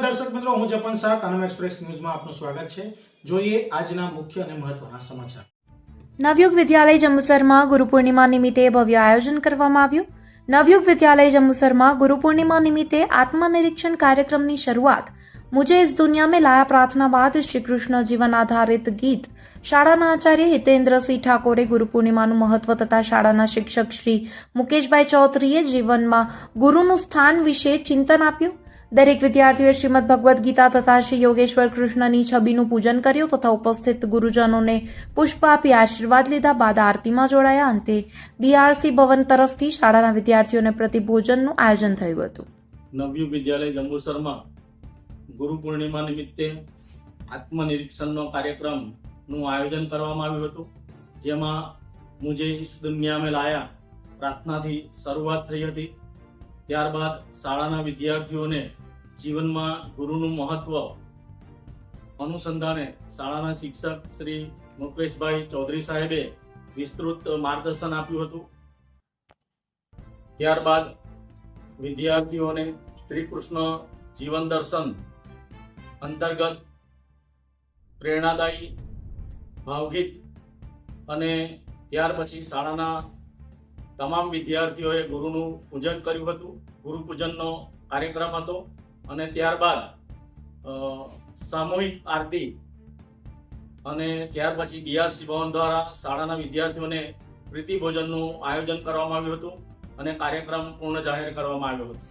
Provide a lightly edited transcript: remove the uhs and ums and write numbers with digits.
દર્શક મિત્રો, હું જપન શાહ, કાનમ એક્સપ્રેસ ન્યૂઝમાં આપનું સ્વાગત છે। જોઈએ આજના મુખ્ય અને મહત્વના સમાચાર। નવયુગ વિદ્યાલય જંબુસરમાં ગુરુ પૂર્ણિમા નિમિત્તે ભવ્ય આયોજન કરવામાં આવ્યું। નવયુગ વિદ્યાલય જંબુસરમાં ગુરુ પૂર્ણિમા નિમિત્તે આત્મનિરીક્ષણ કાર્યક્રમની શરૂઆત मुझे इस दुनिया में लाया प्रार्थना बाद श्री कृष्ण जीवन आधारित गीत શાળાના આચાર્ય હિતેન્દ્રસિંહ ઠાકોરે ગુરુ પૂર્ણિમાનું મહત્વ તથા શાળાના શિક્ષક શ્રી મુકેશભાઈ ચૌધરીએ જીવનમાં ગુરુનું સ્થાન વિશે ચિંતન આપ્યું। દરેક વિદ્યાર્થીઓએ શ્રીમદ ભગવદ્ ગીતા તથા શ્રી યોગેશ્વર કૃષ્ણની છબીનું પૂજન કર્યું તથા ઉપસ્થિત ગુરુજનોને પુષ્પ આપી આશીર્વાદ લીધા બાદ આરતીમાં જોડાયા। અંતે બીઆરસી ભવન તરફથી શાળાના વિદ્યાર્થીઓને પ્રતિભોજનનું આયોજન થયું હતું। નવયુગ વિદ્યાલય જંબુસરમાં ગુરુ પૂર્ણિમા નિમિત્તે આત્મનિરીક્ષણનો કાર્યક્રમનું આયોજન કરવામાં આવ્યું હતું, જેમાં મુજે ઇસ દુનિયા મેં લાયા પ્રાર્થનાથી શરૂઆત થઈ હતી। ત્યારબાદ શાળાના વિદ્યાર્થીઓને જીવનમાં ગુરુનું મહત્વ અનુસંધાને શાળાના શિક્ષક શ્રી મુકેશભાઈ ચૌધરી સાહેબે વિસ્તૃત માર્ગદર્શન આપ્યું હતું। ત્યારબાદ વિદ્યાર્થીઓને શ્રી કૃષ્ણ જીવન દર્શન અંતર્ગત પ્રેરણાદાયી ભાવગીત અને ત્યાર પછી શાળાના તમામ વિદ્યાર્થીઓએ ગુરુનું પૂજન કર્યું હતું। ગુરુ પૂજનનો કાર્યક્રમ હતો અને ત્યારબાદ સામૂહિક આરતી અને ત્યાર પછી બીઆરસી ભવન દ્વારા શાળાના વિદ્યાર્થીઓને પ્રીતિ ભોજનનું આયોજન કરવામાં આવ્યું હતું અને કાર્યક્રમ પૂર્ણ જાહેર કરવામાં આવ્યો હતો।